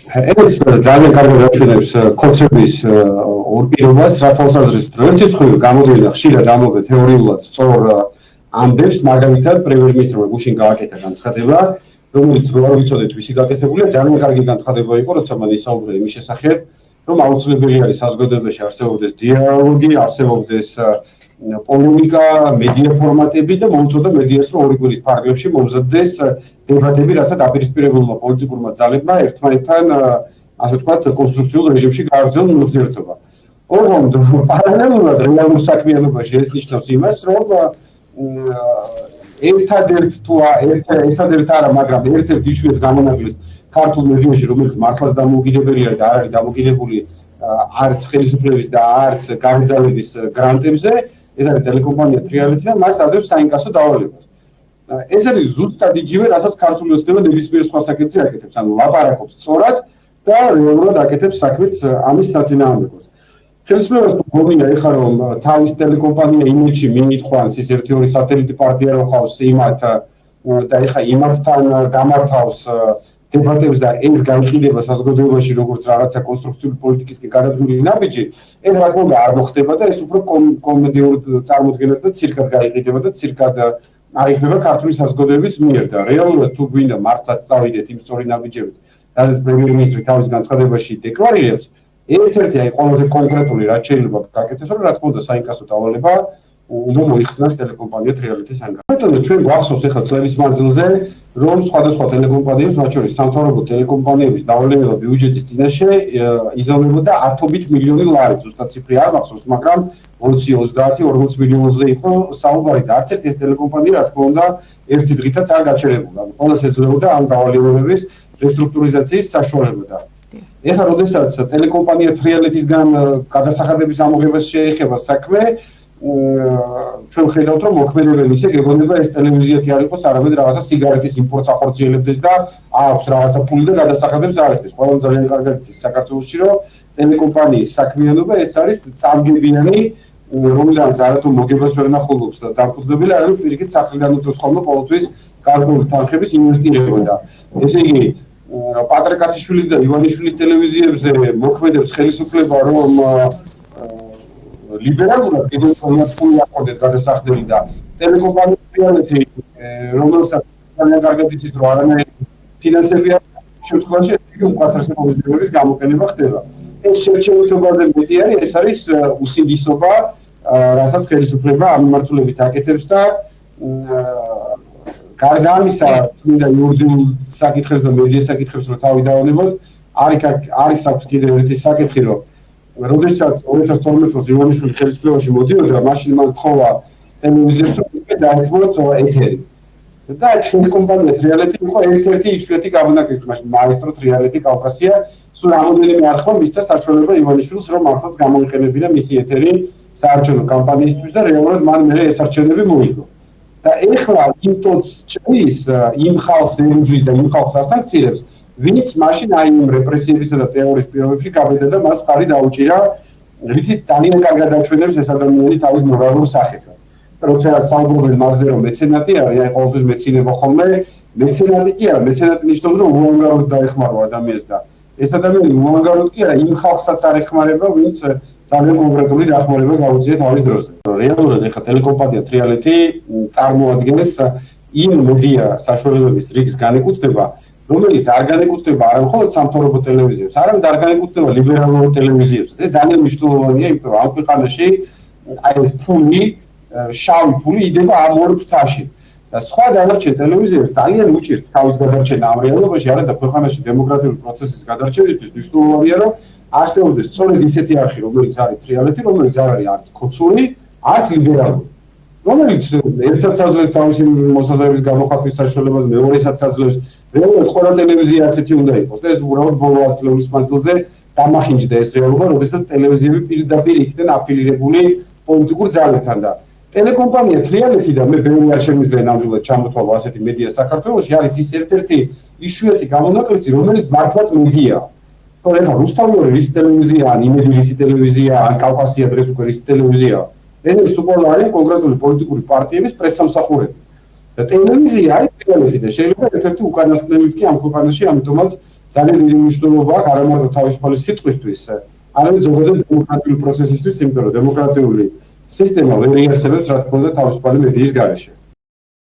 ეს ძალიან კარგად აჩვენებს კონცეფციის ორპირობას, რა თვალსაზრისით, რომ ერთის მხრივ გამოდიოდა ხშირად ამბობენ თეორიულად სწორ ამბებს, მაგალითად პრემიერ-მინისტრმა გუშინ გააკეთა განცხადება, რომელიც რო ვიცოდეთ ვისი გაკეთებულია, ძალიან კარგი განცხადება იყო, როცა მან ისაუბრა იმის შესახებ, რომ აუცილებელი არის საზოგადოებაში არსებობდეს დიალოგი, არსებობდეს პოლემიკა, მედია ფორმატები და მოუწოდა მედიას, რომ ორი კვირის ფარგლებში მომზადდეს დებატები, რაცა დაპირისპირებულმა პოლიტიკურმა ძალებმა ერთმანეთთან, ასე ვთქვათ, კონსტრუქციულ რეჟიმში გააგრძელონ ურთიერთობა. ოღონდ პარალელურად რეალურ საქმიანობაში ეს ნიშნავს იმას, რომ ერთადერთ არა, მაგრამ ერთ-ერთ იშვიათ გამონაკლისს ქართულ მედიაში, რომელიც მართლაც დამოუკიდებელია და არ არის დამოკიდებული არც ხელისუფლების და არც გამგზავრების გრანტებზე, ეს არის ტელეკომპანია თრიალეთი და მას ადევს საინკასო დავალებას. ეს არის ზუსტად იგივე, რასაც ქართული ოცნება ნებისმიერ სხვა საკითხზე აკეთებს, ანუ ლაპარაკობს სწორად და რეალურად აკეთებს საქმით ამის საწინააღმდეგოს. ხელისუფლებას თუ გონია ეხლა რომ თავის ტელეკომპანია იმედში მიითხოვს ის ერთი-ორი სატელიტი პარტია რო ხავს იმათ და ეხლა იმათთან გამართავს დებატებს და ეს გაიყიდება საზოგადოებაში როგორც რაღაცა კონსტრუქციული პოლიტიკისკენ გადადგმული ნაბიჯი, ეს რა თქმა უნდა არ მოხდება და ეს უფრო კომედიურ წარმოდგენად და ცირკად გაიყიდება და ცირკად აიხდება ქართული საზოგადოების მიერ და რეალურად თუ გვინდა მართლაც წავიდეთ იმ სწორი ნაბიჯებით, რადგან პრემიერ-მინისტრი თავის განცხადებაში დეკლარირებს, ერთ-ერთი აი ყველაზე კონკრეტული რაც შეიძლება გაკეთდეს, რომ რა თქმა უნდა საინკასო დავალება უნდა მოიხსნას ტელეკომპანია თრიალეთის სანგანო. ჩვენ გვახსოვს ახლა წლების მანძილზე, რომ სხვადასხვა ტელეკომპანიებს, მათ შორის სამთავრობო ტელეკომპანიების დავალება ბიუჯეტის წინაშე იზომებოდა 10 მილიონი ლარი, ზუსტად ციფრი არ მახსოვს, მაგრამ 20-30-40 მილიონზე იყო საუბარი და არც ერთი ეს ტელეკომპანია, რა თქმა უნდა, ერთი დღითაც არ გაჩერებულა. ყველას ეძლეოდა ამ დავალებების რესტრუქტურიზაციის საშუალება. ეხლა როდესაც ტელეკომპანია თრიალეთისგან გადასახადების ამოღებას შეეხება საქმე, ჩვენ ხედავთ რომ მოქმედებელი ისე გეგონება ეს ტელევიზია კი არ იყოს, არამედ რაღაცა სიგარეტის იმპორტს ახორციელებდეს და აქვს რაღაცა ფული და გადასახადებს არ ეხდეს. ყველამ ძალიან კარგად იცის საქართველოში, რომ ტელეკომპანიის საქმიანობა ეს არის წამგებიანი, რომლიდანაც არათუ მოგებას ვერ ნახულობს და დამფუძნებელი, არამედ პირიქით სახლიდან უწევს ხოლმე ყოველთვის გარკვეული თანხების ინვესტირება და ესე იგი პატრიკ კაციშვილის და ივანიშვილის ტელევიზიებზე მოქმედებს ხელისუფლება, რომ ლიბერალურად გეგმებულად ფული აყოლეთ გადასახდელი და ტელეკომპანია თრიალეთი, რომელსაც ძალიან კარგად იცის, რომ არანაირი ფინანსები არ შემთხვევაში უკაცრესობის ძებების გამოყენება ხდება. ეს შერჩევითობაზე მეტი არის, ეს არის უსინდისობა, რასაც ხელისუფლება ამ მიმართულებით აკეთებს და გარდა ამისა, წმინდა იურიდიულ საკითხებს და მედიის საკითხებს რო თავი დავანებოთ, არის აქვს კიდევ ერთი საკითხი, რომ როდესაც 2012 წელს ივანიშვილი ხელისუფლებაში მოდიოდა, მაშინ მან თხოვა ტელევიზიებს, რომ დაეთმოთ ეთერი. და ტელეკომპანია თრიალეთი იყო ერთ-ერთი იშვიათი გამონაკლისი, მაშინ მაესტრო თრიალეთი კავკასია, სულ რამოდენიმე არხმა მისცა საშუალება ივანიშვილს, რომ მართლაც გამოიყენებინა მისი ეთერი საარჩევნო კამპანიისთვის და რეალურად მან მერე ეს არჩევნები მოიგო. და ეხლა იმ ტოტს ჭრის იმ ხალხს ელუძვის და იმ ხალხს ასანქცირებს, ვინც მაშინ აი იმ რეპრესიებისა და ტერორის პირობებში გაბედა და მას ხარი დაუჭირა, რითიც ძალიან კარგად აჩვენებს ეს ადამიანი თავის მორალურ სახესაც. როცა საუბრობენ მასზე, რომ მეცენატი არის, აი ყოველთვის მეცინება ხოლმე, მეცენატი კი არა, მეცენატი ნიშნავს, რომ უანგაროდ დაეხმარო ადამიანს და ეს ადამიანი უანგაროდ კი არა, იმ ხალხსაც არ ეხმარება, ვინც ძალიან კონკრეტული დახმარება გაუწია თავის დროზე. რეალურად ეხლა ტელეკომპანია თრიალეთი წარმოადგენს იმ მედია საშუალებების რიგს განეკუთვნება, რომელიც არ განეკუთვნება არა მხოლოდ სამთავრობო ტელევიზიებს, არამედ არ განეკუთვნება ლიბერალურ ტელევიზიებს. ეს ძალიან მნიშვნელოვანია, იმიტომ რომ ამ ქვეყანაში აი ეს ფული, შავი ფული იდება ამ ორ ფრთაში. და სხვა დანარჩენ ტელევიზიებს ძალიან უჭირთ თავის გადარჩენა ამ რეალობაში, არადა ქვეყანაში დემოკრატიული პროცესის გადარჩენისთვის მნიშვნელოვანია, რომ არსებობდეს სწორედ ისეთი არხი, რომელიც არის თრიალეთი, რომელიც არ არის არც ქოცული, არც ლიბერალური. რომელიც ერთსაც აძლევს თავისი მოსაზრების გამოხატვის საშუალებას, მეორესაც აძლევს. რეალურად ყველა ტელევიზია ასეთი უნდა იყოს და ეს უბრალოდ ბოლო 10 წლების მანძილზე დამახინჯდა ეს რეალობა, როდესაც ტელევიზიები პირდაპირ იქნენ აფილირებული პოლიტიკურ ძალებთან და ტელეკომპანია თრიალეთი და მე ბევრი არ შემიძლია ნამდვილად ჩამოთვალო ასეთი მედია საქართველოში, არის ის ერთ-ერთი იშვიათი გამონაკლისი, რომელიც მართლაც მედიაა. ეხლა რუსთავი რის ტელევიზია, ან იმედი რის ტელევიზია, ან კავკასია დღეს უკვე რის ტელევიზია. ეს უყურა არის კონკრეტული პოლიტიკური პარტიების პრესსამსახურები. და ტელევიზია არის თრიალეთი და შეიძლება ერთ-ერთი უკანასკნელიც კი ამ ქვეყანაში, ამიტომაც ძალიან დიდი მნიშვნელობა აქვს არა მარტო თავისუფალი სიტყვისთვის, არამედ ზოგადად დემოკრატიული პროცესისთვის, იმიტომ რომ დემოკრატიული სისტემა ვერ იარსებებს, რა თქმა უნდა, თავისუფალი მედიის გარეშე.